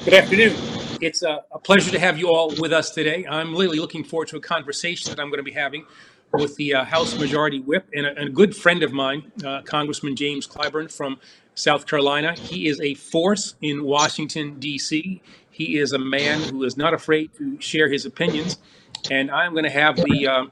Good afternoon. It's a pleasure to have you all with us today. I'm really looking forward to a conversation that I'm going to be having with the House Majority Whip and a good friend of mine, Congressman James Clyburn from South Carolina. He is a force in Washington, D.C. He is a man who is not afraid to share his opinions. And I'm going to have the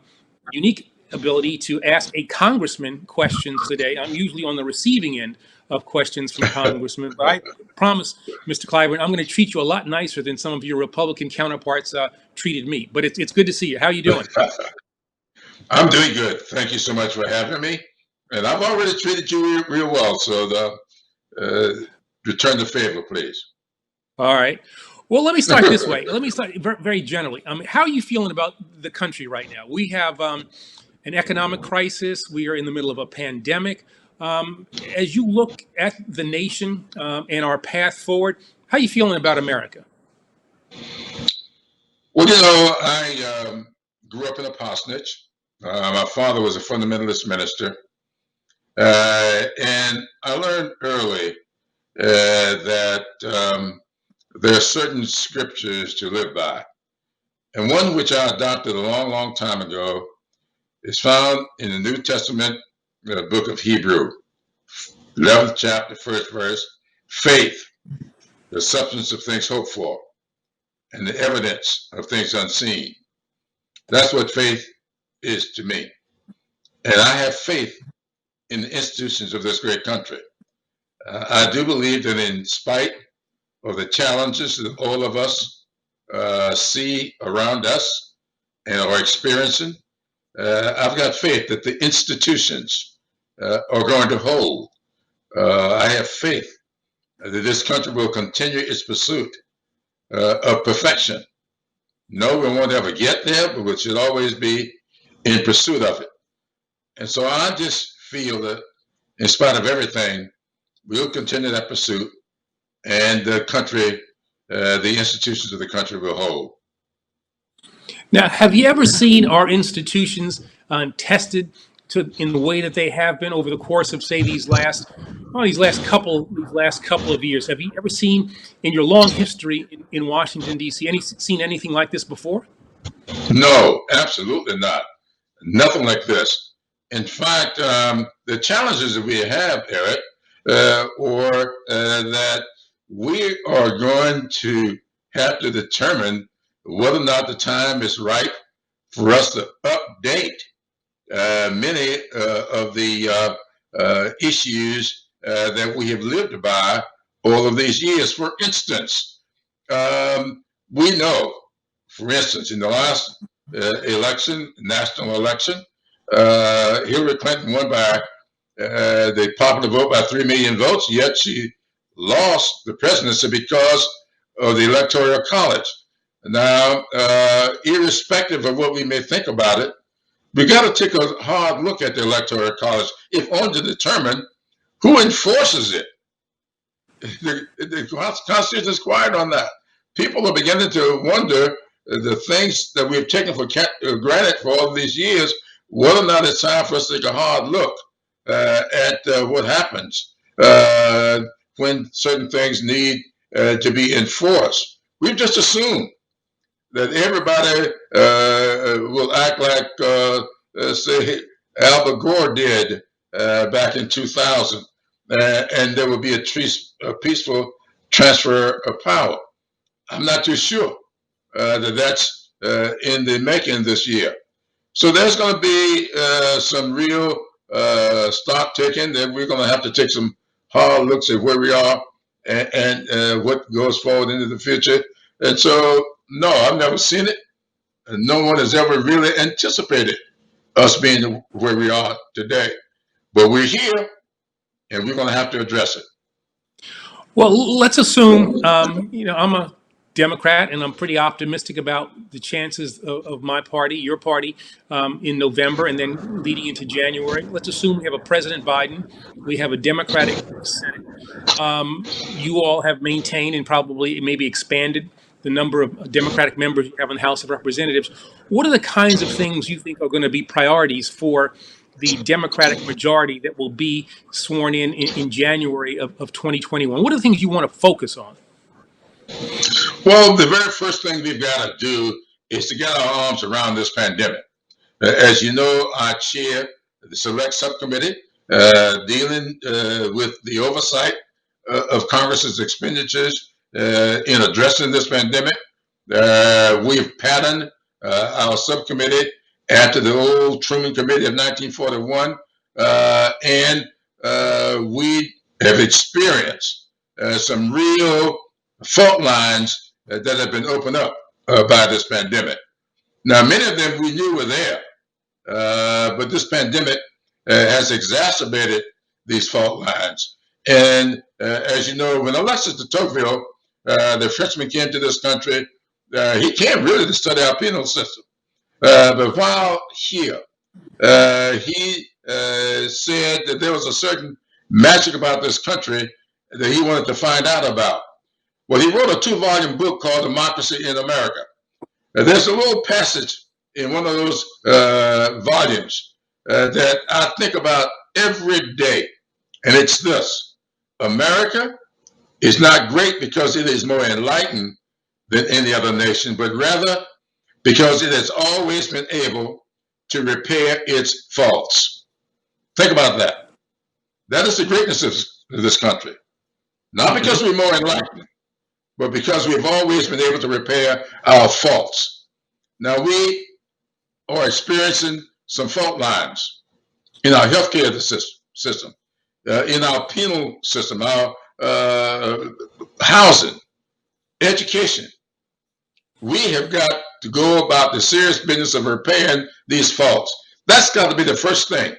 unique ability to ask a congressman questions today. I'm usually on the receiving end of questions from congressmen, but I promise, Mr. Clyburn, I'm going to treat you a lot nicer than some of your Republican counterparts treated me. But it's good to see you. How are you doing? I'm doing good. Thank you so much for having me. And I've already treated you real well. So return the favor, please. All right. Well, let me start this way. Let me start very generally. How are you feeling about the country right now? We have an economic crisis. We are in the middle of a pandemic. As you look at the nation and our path forward, how are you feeling about America? Well, I grew up in a parsonage. My father was a fundamentalist minister. And I learned early that there are certain scriptures to live by. And one which I adopted a long, long time ago is found in the New Testament, the book of Hebrew, 11th chapter, first verse. Faith, the substance of things hoped for, and the evidence of things unseen. That's what faith is to me. And I have faith in the institutions of this great country. I do believe that in spite of the challenges that all of us see around us and are experiencing, I've got faith that the institutions are going to hold. I have faith that this country will continue its pursuit of perfection. No one won't ever get there, but we should always be in pursuit of it. And so I just feel that in spite of everything, we'll continue that pursuit and the country, the institutions of the country will hold. Now, have you ever seen our institutions tested in the way that they have been over the course of, say, these last couple of years? Have you ever seen in your long history in Washington D.C. Seen anything like this before? No, absolutely not. Nothing like this. In fact, the challenges that we have, Eric, or that we are going to have to determine whether or not the time is right for us to update many of the issues that we have lived by all of these years. For instance, we know, for instance, in the last election, national election, Hillary Clinton won by the popular vote by 3 million votes, yet she lost the presidency because of the Electoral College. Now, irrespective of what we may think about it, we got to take a hard look at the Electoral College, if only to determine who enforces it. The Constitution is quiet on that. People are beginning to wonder the things that we've taken for granted for all these years, whether or not it's time for us to take a hard look at what happens when certain things need to be enforced. We've just assumed that everybody will act like, say, Albert Gore did back in 2000, and there will be a peaceful transfer of power. I'm not too sure that that's in the making this year. So there's going to be some real stock taking that we're going to have to take some hard looks at where we are and what goes forward into the future. And so, no, I've never seen it. And no one has ever really anticipated us being where we are today. But we're here, and we're going to have to address it. Well, let's assume, I'm a Democrat and I'm pretty optimistic about the chances of my party, your party, in November and then leading into January. Let's assume we have a President Biden, we have a Democratic Senate. You all have maintained and probably maybe expanded the number of Democratic members you have in the House of Representatives. What are the kinds of things you think are going to be priorities for the Democratic majority that will be sworn in January of 2021? What are the things you want to focus on? Well, the very first thing we've got to do is to get our arms around this pandemic. As you know, I chair the select subcommittee dealing with the oversight of Congress's expenditures in addressing this pandemic. We've patterned our subcommittee after the old Truman Committee of 1941, and we have experienced some real fault lines that have been opened up by this pandemic. Now, many of them we knew were there, but this pandemic has exacerbated these fault lines. And as you know, when Alexis de Tocqueville, the Frenchman, came to this country, he came really to study our penal system. But while here, he said that there was a certain magic about this country that he wanted to find out about. Well, he wrote a 2-volume book called Democracy in America. There's a little passage in one of those volumes that I think about every day, and it's this: America is not great because it is more enlightened than any other nation, but rather because it has always been able to repair its faults. Think about that. That is the greatness of this country. Not because we're more enlightened, but because we've always been able to repair our faults. Now, we are experiencing some fault lines in our healthcare system, in our penal system, our housing, education. We have got to go about the serious business of repairing these faults. That's got to be the first thing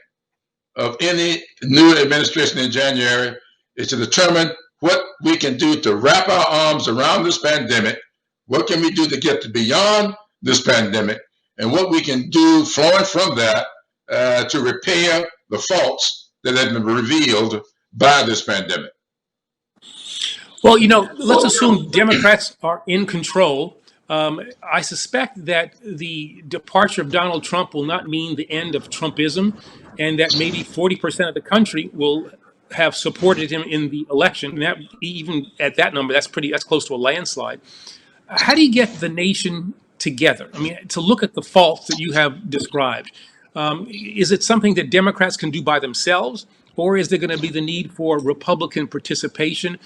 of any new administration in January, is to determine what we can do to wrap our arms around this pandemic. What can we do to get to beyond this pandemic, and what we can do flowing from that to repair the faults that have been revealed by this pandemic. Well, let's assume Democrats are in control. I suspect that the departure of Donald Trump will not mean the end of Trumpism, and that maybe 40% of the country will have supported him in the election. And that, even at that number, that's close to a landslide. How do you get the nation together? I mean, to look at the faults that you have described. Is it something that Democrats can do by themselves, or is there going to be the need for Republican participation,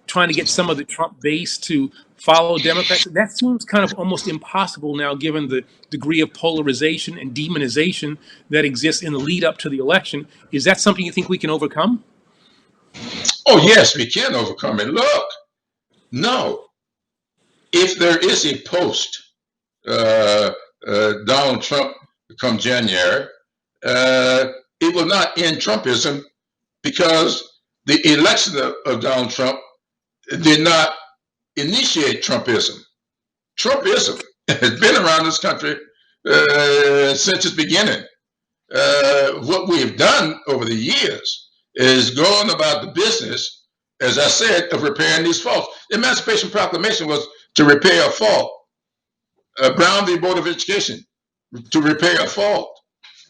trying to get some of the Trump base to follow Democrats? That seems kind of almost impossible now, given the degree of polarization and demonization that exists in the lead up to the election. Is that something you think we can overcome? Oh, yes, we can overcome it. Look, no, if there is a post Donald Trump come January, it will not end Trumpism, because the election of Donald Trump did not initiate Trumpism. Trumpism has been around this country since its beginning. What we have done over the years is going about the business, as I said, of repairing these faults. The Emancipation Proclamation was to repair a fault. Brown v. Board of Education, to repair a fault.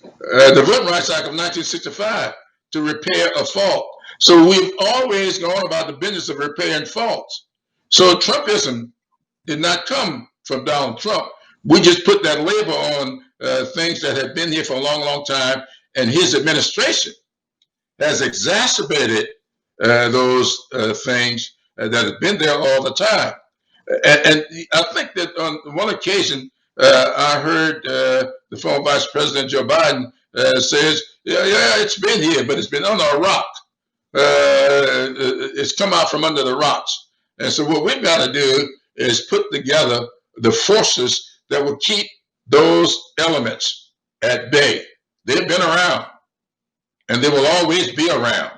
The Voting Rights Act of 1965, to repair a fault. So we've always gone about the business of repairing faults. So Trumpism did not come from Donald Trump. We just put that label on things that have been here for a long, long time, and his administration has exacerbated those things that have been there all the time. And I think that on one occasion, I heard the former Vice President Joe Biden says, yeah, it's been here, but it's been under a rock. It's come out from under the rocks. And so what we've got to do is put together the forces that will keep those elements at bay. They've been around, and they will always be around.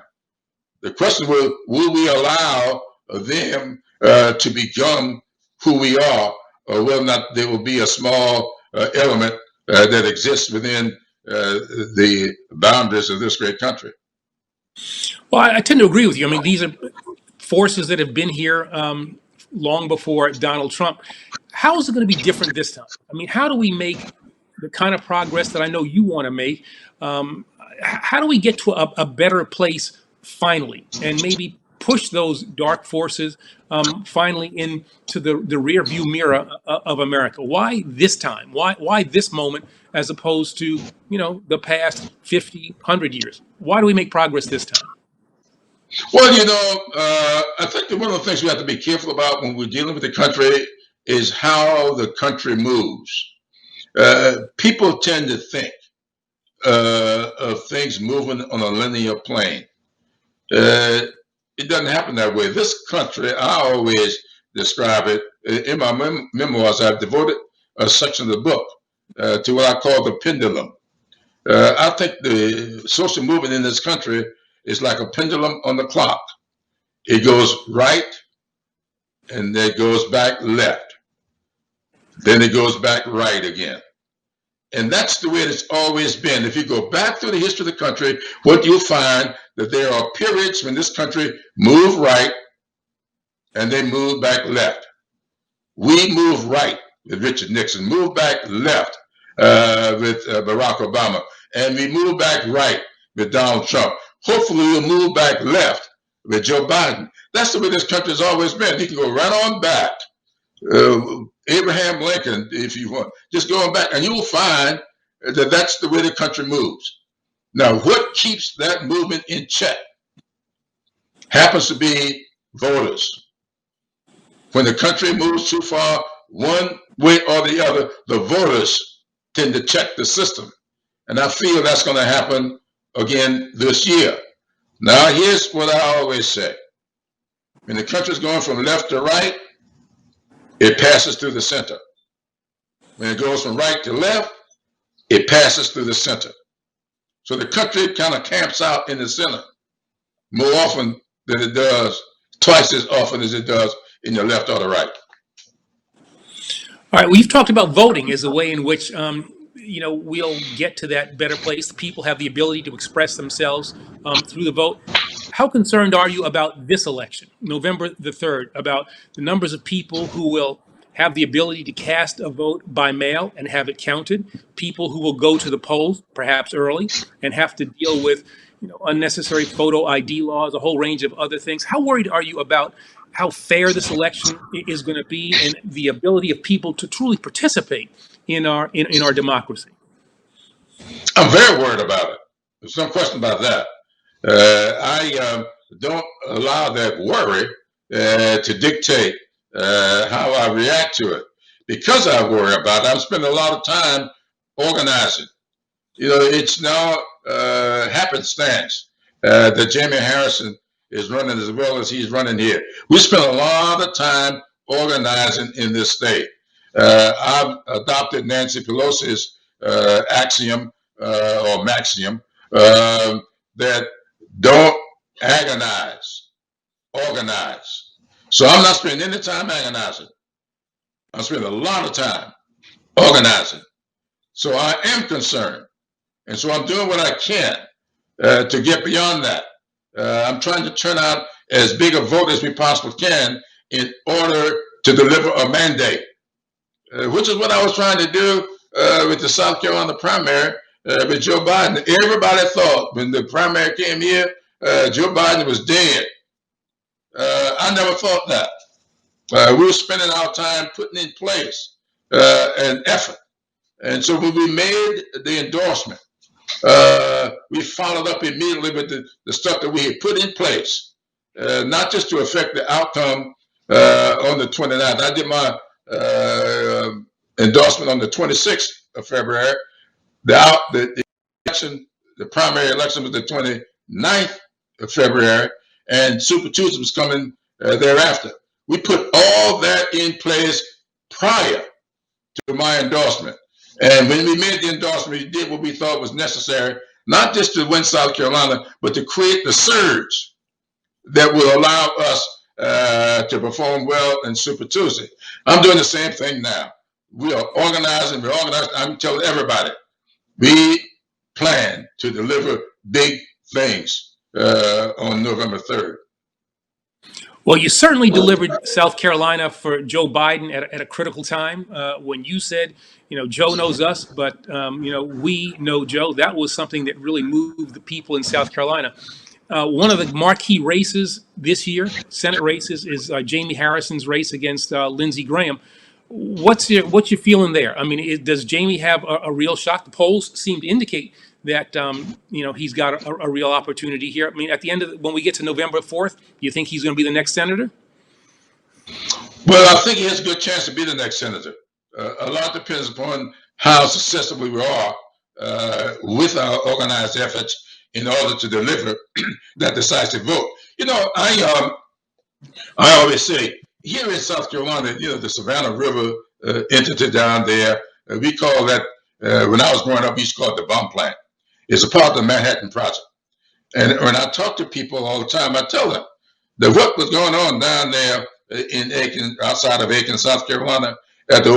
The question will we allow them to become who we are, or whether or not there will be a small element that exists within the boundaries of this great country? Well, I tend to agree with you. I mean, these are forces that have been here long before Donald Trump. How is it going to be different this time? I mean, how do we make the kind of progress that I know you want to make? How do we get to a better place finally, and maybe push those dark forces finally into the rear view mirror of America? Why this time? Why this moment as opposed to, the past 50, 100 years? Why do we make progress this time? Well, I think that one of the things we have to be careful about when we're dealing with the country is how the country moves. People tend to think of things moving on a linear plane. It doesn't happen that way. This country, I always describe it, in my memoirs, I've devoted a section of the book to what I call the pendulum. I think the social movement in this country is like a pendulum on the clock. It goes right, and then it goes back left. Then it goes back right again. And that's the way it's always been. If you go back through the history of the country, what you'll find that there are periods when this country moved right and they moved back left. We moved right with Richard Nixon, moved back left with Barack Obama, and we moved back right with Donald Trump. Hopefully we'll move back left with Joe Biden. That's the way this country has always been. You can go right on back. Abraham Lincoln, if you want, just going back, and you will find that that's the way the country moves. Now, what keeps that movement in check happens to be voters. When the country moves too far one way or the other, the voters tend to check the system. And I feel that's going to happen again this year. Now, here's what I always say. When the country's going from left to right, it passes through the center. When it goes from right to left, it passes through the center. So the country kind of camps out in the center more often than it does, twice as often as it does in the left or the right. All right, well, you've talked about voting as a way in which, we'll get to that better place. People have the ability to express themselves through the vote. How concerned are you about this election, November the 3rd, about the numbers of people who will have the ability to cast a vote by mail and have it counted, people who will go to the polls, perhaps early, and have to deal with unnecessary photo ID laws, a whole range of other things? How worried are you about how fair this election is going to be and the ability of people to truly participate in our democracy? I'm very worried about it. There's no question about that. I don't allow that worry to dictate how I react to it. Because I worry about it, I'm spending a lot of time organizing. It's now happenstance that Jamie Harrison is running as well as he's running here. We spend a lot of time organizing in this state. I've adopted Nancy Pelosi's axiom or maxim that don't agonize, organize. So I'm not spending any time agonizing. I'm spending a lot of time organizing. So I am concerned. And so I'm doing what I can to get beyond that. I'm trying to turn out as big a vote as we possibly can in order to deliver a mandate, which is what I was trying to do with the South Carolina primary with Joe Biden. Everybody thought when the primary came here, Joe Biden was dead. I never thought that. We were spending our time putting in place an effort. And so when we made the endorsement, we followed up immediately with the stuff that we had put in place, not just to affect the outcome on the 29th. I did my endorsement on the 26th of February. The election, the primary election was the 29th of February, and Super Tuesday was coming thereafter. We put all that in place prior to my endorsement. And when we made the endorsement, we did what we thought was necessary, not just to win South Carolina, but to create the surge that will allow us to perform well in Super Tuesday. I'm doing the same thing now. We are organizing, we're organizing. I'm telling everybody, we plan to deliver big things on November 3rd. Well, you certainly delivered South Carolina for Joe Biden at a critical time when you said, Joe knows us, but, we know Joe. That was something that really moved the people in South Carolina. One of the marquee races this year, Senate races, is Jamie Harrison's race against Lindsey Graham. What's your feeling there? I mean, does Jamie have a real shot? The polls seem to indicate that he's got a real opportunity here. I mean, at the end of when we get to November 4th, you think he's going to be the next senator? Well, I think he has a good chance to be the next senator. A lot depends upon how successful we are with our organized efforts in order to deliver that decisive vote. I always say here in South Carolina, the Savannah River entity down there, we call that, when I was growing up, we used to call it the bomb plant. It's a part of the Manhattan Project. And when I talk to people all the time, I tell them that what was going on down there in Aiken, outside of Aiken, South Carolina, at the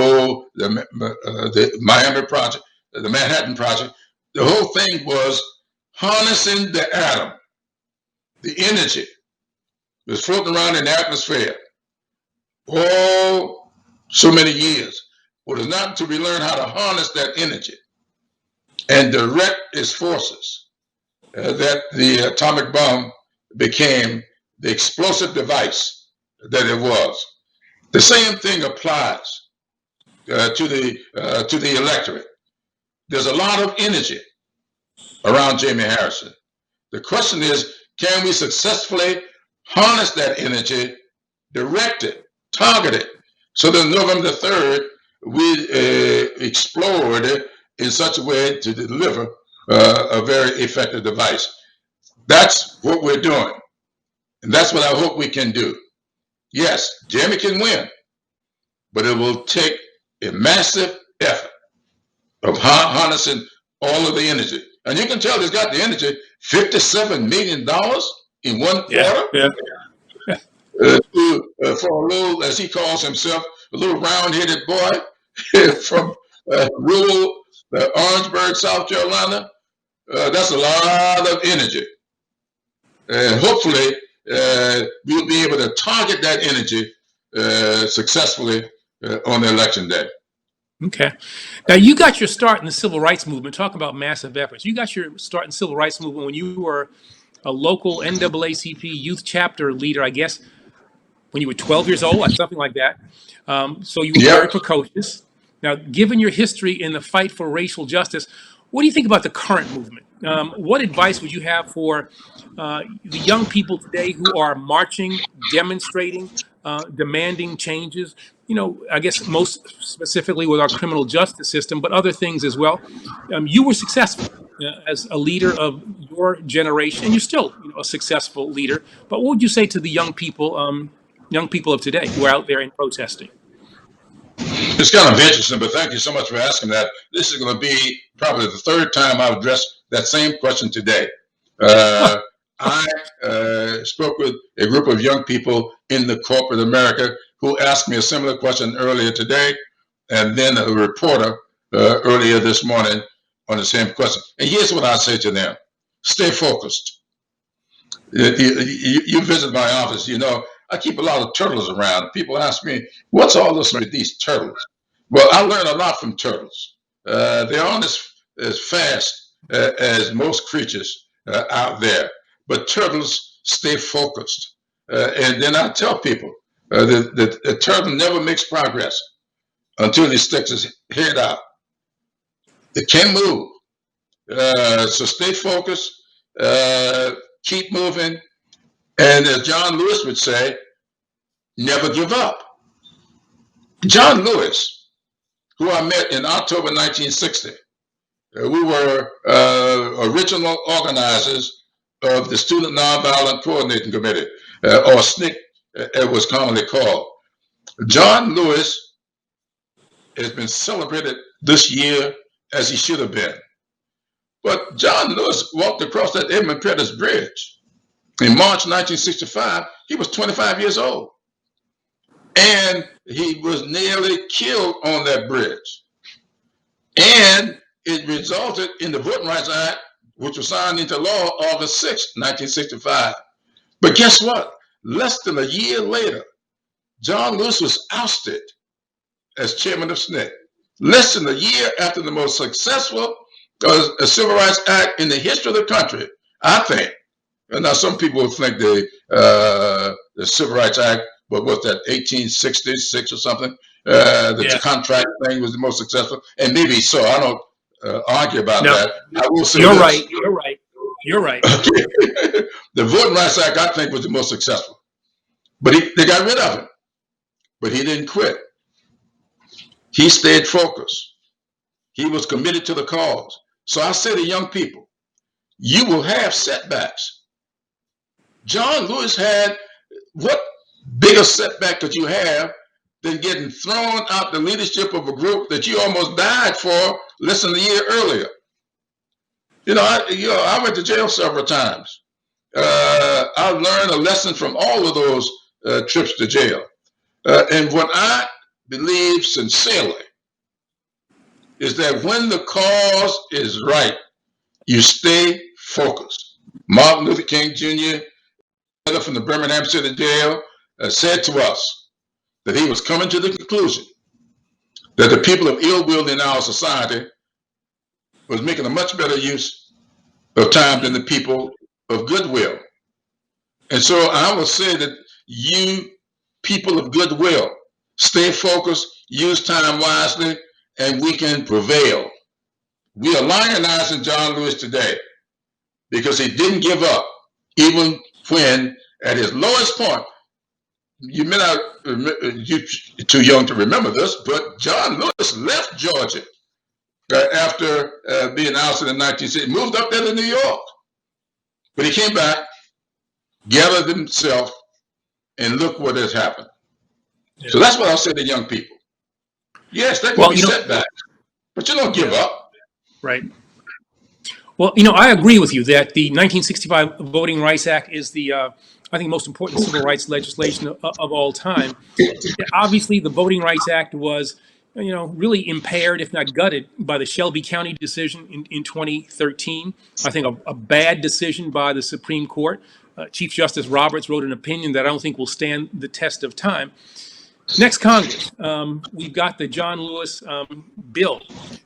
Miami Project, the Manhattan Project, the whole thing was harnessing the atom, the energy that's floating around in the atmosphere all so many years. Well, it's not until we learn how to harness that energy and direct its forces that the atomic bomb became the explosive device that it was. The same thing applies to the electorate. There's a lot of energy around Jamie Harrison. The question is, can we successfully harness that energy, direct it, target it, so that November the 3rd, we explode it in such a way to deliver a very effective device. That's what we're doing. And that's what I hope we can do. Yes, Jamie can win, but it will take a massive effort of harnessing all of the energy. And you can tell he's got the energy, $57 million in one quarter. Yeah. For a little, as he calls himself, a little round-headed boy from rural Orangeburg, South Carolina. That's a lot of energy. And hopefully, we'll be able to target that energy successfully on the election day. Okay. Now, you got your start in the civil rights movement, talking about massive efforts. You got your start in the civil rights movement when you were a local NAACP youth chapter leader, I guess, when you were 12 years old, something like that. So you were very Yep. precocious. Now, given your history in the fight for racial justice, what do you think about the current movement? What advice would you have for the young people today who are marching, demonstrating, demanding changes? I guess most specifically with our criminal justice system, but other things as well. You were successful as a leader of your generation, and you're still, a successful leader. But what would you say to the young people of today who are out there and protesting? It's kind of interesting, but thank you so much for asking that. This is going to be probably the third time I've addressed that same question today. I spoke with a group of young people in the corporate America who asked me a similar question earlier today, and then a reporter earlier this morning on the same question. And here's what I say to them: stay focused. You visit my office, I keep a lot of turtles around. People ask me, what's all this with these turtles? Well, I learn a lot from turtles. They aren't as fast as most creatures out there, but turtles stay focused. And then I tell people that the turtle never makes progress until he sticks his head out. It can't move. So stay focused, keep moving, and as John Lewis would say, never give up. John Lewis, who I met in October 1960, we were original organizers of the Student Nonviolent Coordinating Committee, or SNCC, it was commonly called. John Lewis has been celebrated this year as he should have been. But John Lewis walked across that Edmund Pettus Bridge in March 1965. He was 25 years old. And he was nearly killed on that bridge. And it resulted in the Voting Rights Act, which was signed into law August 6, 1965. But guess what? Less than a year later, John Lewis was ousted as chairman of SNCC. Less than a year after the most successful Civil Rights Act in the history of the country, I think, And now some people think the Civil Rights Act, what was that, 1866 or something? The contract thing was the most successful, and maybe so. I don't argue about that. I will say you're this. right. You're right. You're right. The Voting Rights Act, I think, was the most successful, but they got rid of him. But he didn't quit. He stayed focused. He was committed to the cause. So I say to young people, you will have setbacks. John Lewis had, what bigger setback could you have than getting thrown out the leadership of a group that you almost died for less than a year earlier? I went to jail several times. I learned a lesson from all of those trips to jail. And what I believe sincerely is that when the cause is right, you stay focused. Martin Luther King Jr., from the Birmingham City Jail, said to us that he was coming to the conclusion that the people of ill will in our society was making a much better use of time than the people of goodwill. And so I will say that you people of goodwill, stay focused, use time wisely, and we can prevail. We are lionizing John Lewis today because he didn't give up, even when at his lowest point. You may not, you're too young to remember this, but John Lewis left Georgia after being ousted in 1960, moved up there to New York. But he came back, gathered himself, and look what has happened. Yeah. So that's what I'll say to young people. Yes, there can be setbacks, but you don't give up. Right. Well, I agree with you that the 1965 Voting Rights Act is the, I think, most important civil rights legislation of all time. Obviously, the Voting Rights Act was, really impaired, if not gutted, by the Shelby County decision in 2013. I think a bad decision by the Supreme Court. Chief Justice Roberts wrote an opinion that I don't think will stand the test of time. Next Congress, we've got the John Lewis bill,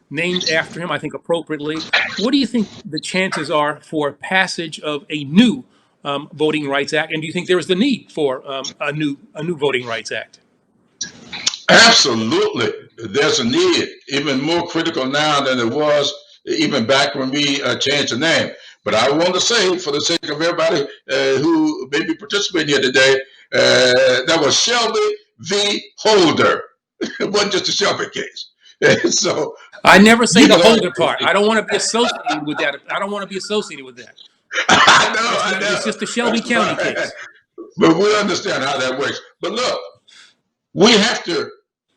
named after him, I think appropriately. What do you think the chances are for passage of a new Voting Rights Act? And do you think there is the need for a new Voting Rights Act? Absolutely. There's a need, even more critical now than it was even back when we changed the name. But I want to say, for the sake of everybody who may be participating here today, that was Shelby v. Holder. It wasn't just a Shelby case. So I never say the Holder part. I don't want to be associated with that. I don't want to be associated with that. I know. It's just the Shelby County case. But we understand how that works. But look, we have to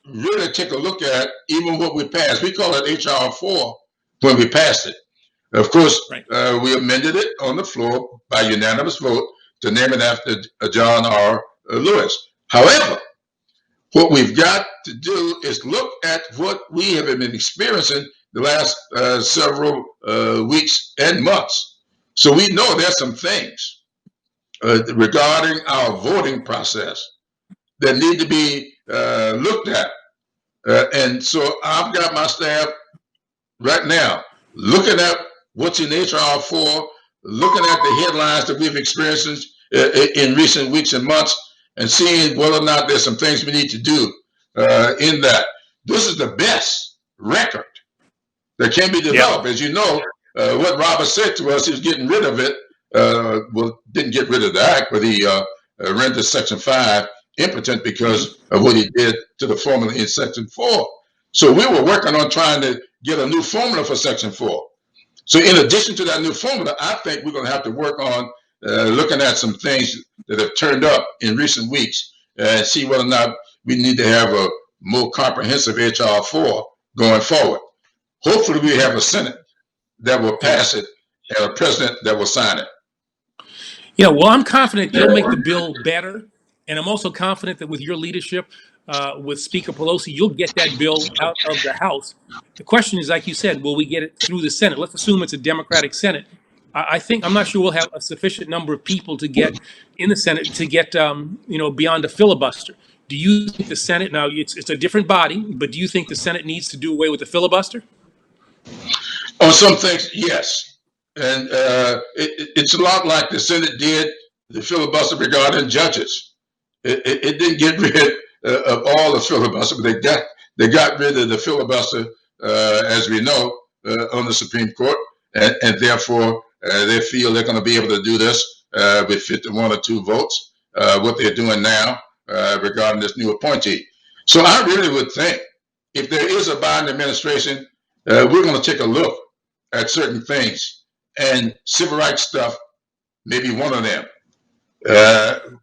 really take a look at even what we passed. We call it H.R. 4 when we passed it. Of course, right. We amended it on the floor by unanimous vote to name it after John R. Lewis. However, what we've got to do is look at what we have been experiencing the last several weeks and months. So we know there's some things regarding our voting process that need to be looked at. And so I've got my staff right now looking at what's in HR 4, looking at the headlines that we've experienced in recent weeks and months, and seeing whether or not there's some things we need to do in that. This is the best record that can be developed. As you know, what Robert said to us, he was getting rid of it. Well, didn't get rid of the act, but he rendered Section 5 impotent because of what he did to the formula in Section 4. So we were working on trying to get a new formula for Section 4. So in addition to that new formula, I think we're going to have to work on looking at some things that have turned up in recent weeks and see whether or not we need to have a more comprehensive HR 4 going forward. Hopefully we have a Senate that will pass it and a president that will sign it. Yeah, well, I'm confident you'll make the bill better. And I'm also confident that with your leadership, with Speaker Pelosi, you'll get that bill out of the House. The question is, like you said, will we get it through the Senate? Let's assume it's a Democratic Senate. I'm not sure we'll have a sufficient number of people to get in the Senate to get, beyond a filibuster. Do you think the Senate, now it's a different body, but do you think the Senate needs to do away with the filibuster? On some things, yes. And it's a lot like the Senate did the filibuster regarding judges. It didn't get rid of all the filibuster, but they got rid of the filibuster, as we know, on the Supreme Court, and therefore they feel they're going to be able to do this with 51 or 2 votes, what they're doing now regarding this new appointee. So I really would think if there is a Biden administration, we're going to take a look at certain things, and civil rights stuff may be one of them,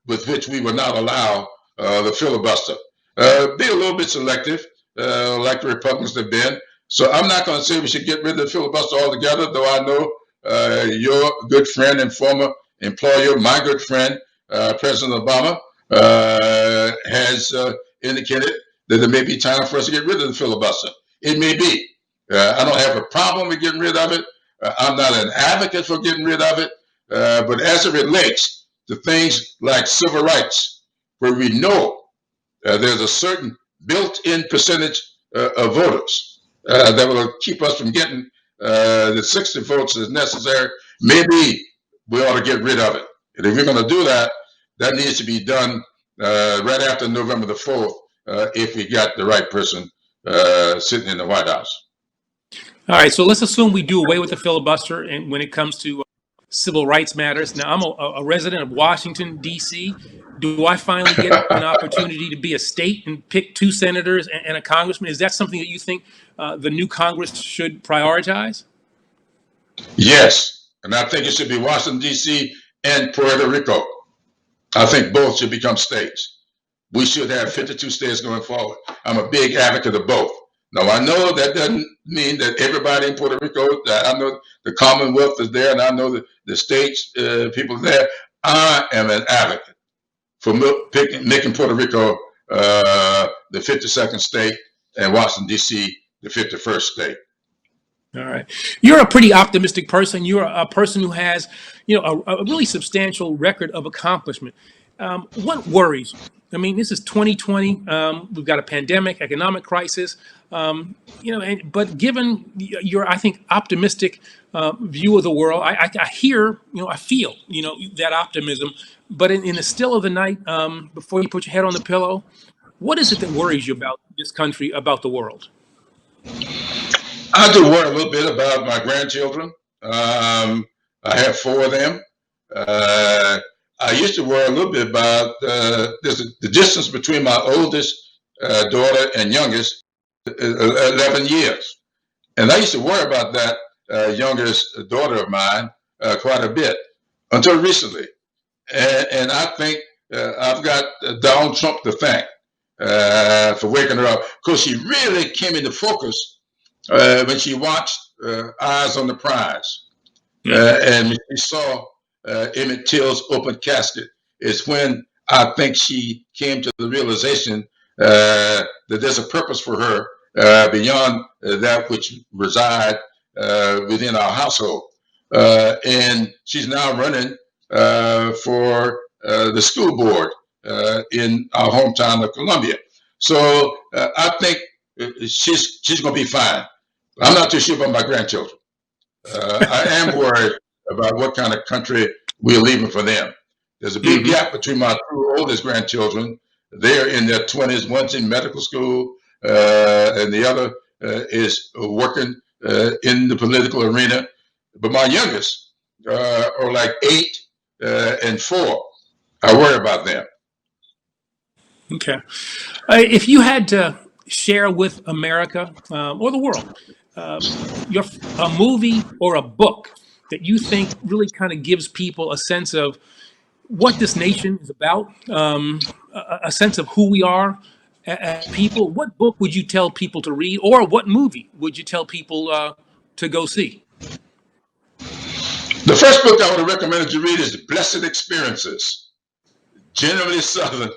with which we would not allow the filibuster. Be a little bit selective, like the Republicans have been. So I'm not going to say we should get rid of the filibuster altogether, though I know your good friend and former employer, my good friend, President Obama, has indicated that it may be time for us to get rid of the filibuster. It may be. I don't have a problem with getting rid of it. I'm not an advocate for getting rid of it. But as it relates to things like civil rights, where we know there's a certain built-in percentage of voters that will keep us from getting the 60 votes as necessary, maybe we ought to get rid of it. And if we're going to do that, that needs to be done right after November the 4th, if we got the right person sitting in the White House. All right, so let's assume we do away with the filibuster and when it comes to civil rights matters. Now, I'm a resident of Washington, D.C. Do I finally get an opportunity to be a state and pick 2 senators and a congressman? Is that something that you think the new Congress should prioritize? Yes, and I think it should be Washington, D.C. and Puerto Rico. I think both should become states. We should have 52 states going forward. I'm a big advocate of both. Now, I know that doesn't mean that everybody in Puerto Rico, I know the Commonwealth is there, and I know that the states, people there. I am an advocate for making Puerto Rico the 52nd state and Washington, D.C. the 51st state. All right. You're a pretty optimistic person. You're a person who has, a really substantial record of accomplishment. What worries you? I mean, this is 2020. We've got a pandemic, economic crisis. But given your, I think, optimistic view of the world, I hear, I feel, that optimism. But in the still of the night, before you put your head on the pillow, what is it that worries you about this country, about the world? I do worry a little bit about my grandchildren. I have 4 of them. I used to worry a little bit about the distance between my oldest daughter and youngest, 11 years. And I used to worry about that youngest daughter of mine quite a bit until recently. And I think I've got Donald Trump to thank for waking her up, because she really came into focus when she watched Eyes on the Prize. And she saw Emmett Till's open casket, is when I think she came to the realization that there's a purpose for her beyond that which reside within our household. And she's now running for the school board in our hometown of Columbia. So I think she's going to be fine. I'm not too sure about my grandchildren. I am worried about what kind of country we're leaving for them. There's a big gap between my 2 oldest grandchildren. They're in their 20s. One's in medical school, and the other is working in the political arena. But my youngest are like 8 and 4. I worry about them. Okay. If you had to share with America or the world a movie or a book that you think really kind of gives people a sense of what this nation is about, a sense of who we are as people, what book would you tell people to read, or what movie would you tell people to go see? The first book I would have recommended you read is Blessed Experiences, Generally Southern,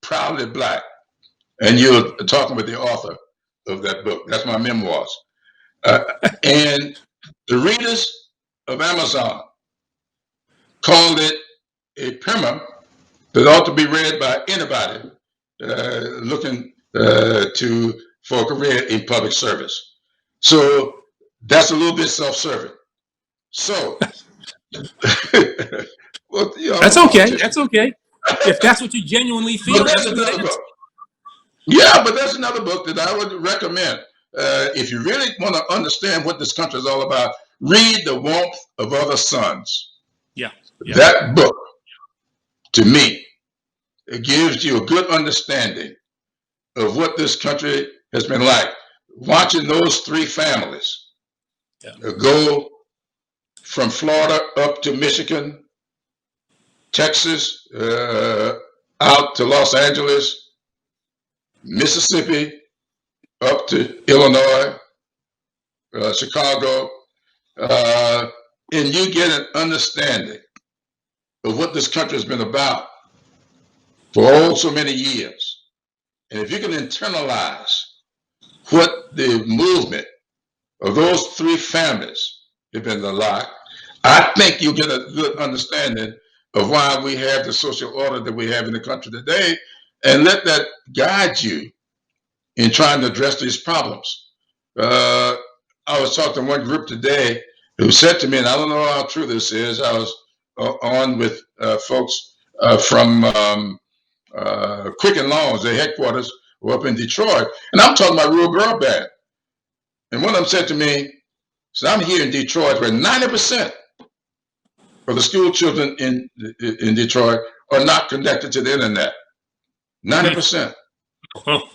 Proudly Black. And you're talking with the author of that book. That's my memoirs. And the readers of Amazon called it a primer that ought to be read by anybody looking for a career in public service. So that's a little bit self-serving. So, well, I'm a That's okay. politician. That's okay. If that's what you genuinely But feel, there's that's a good another answer. book. Yeah, but there's another book that I would recommend. If you really want to understand what this country is all about, read The Warmth of Other Suns. Yeah. Yeah. That book, to me, it gives you a good understanding of what this country has been like. Watching those three families go from Florida up to Michigan, Texas, out to Los Angeles, Mississippi, up to Illinois, Chicago, and you get an understanding of what this country has been about for oh so many years. And if you can internalize what the movement of those three families have been like, I think you'll get a good understanding of why we have the social order that we have in the country today, and let that guide you in trying to address these problems. I was talking to one group today who said to me, and I don't know how true this is, I was on with folks from Quicken Loans, their headquarters were up in Detroit, and I'm talking about rural broadband. And one of them said to me, so I'm here in Detroit where 90% of the school children in Detroit are not connected to the internet. 90%. Oh,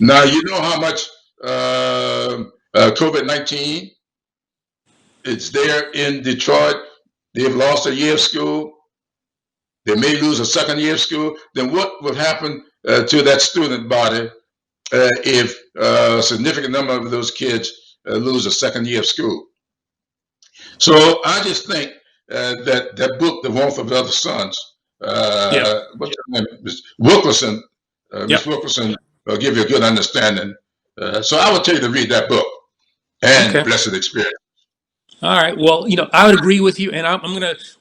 Now, you know how much COVID-19 is there in Detroit. They've lost a year of school. They may lose a second year of school. Then what would happen to that student body if a significant number of those kids lose a second year of school? So I just think that book, The Warmth of Other Suns, yeah. what's her name? Miss Wilkerson, Yep. Miss Wilkerson will give you a good understanding. So I would tell you to read that book and Okay. Blessed Experience. All right. Well, I would agree with you, and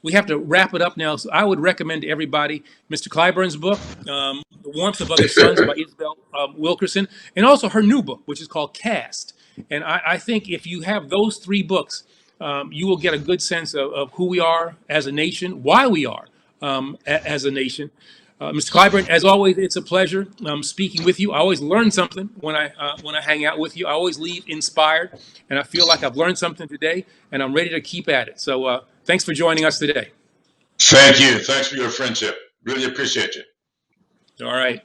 we have to wrap it up now. So I would recommend to everybody Mr. Clyburn's book, "The Warmth of Other Suns" by Isabel Wilkerson, and also her new book, which is called "Cast." And I think if you have those three books, you will get a good sense of who we are as a nation, why we are as a nation. Mr. Clyburn, as always, it's a pleasure speaking with you. I always learn something when I hang out with you. I always leave inspired, and I feel like I've learned something today, and I'm ready to keep at it. So thanks for joining us today. Thank you. Thanks for your friendship. Really appreciate you. All right.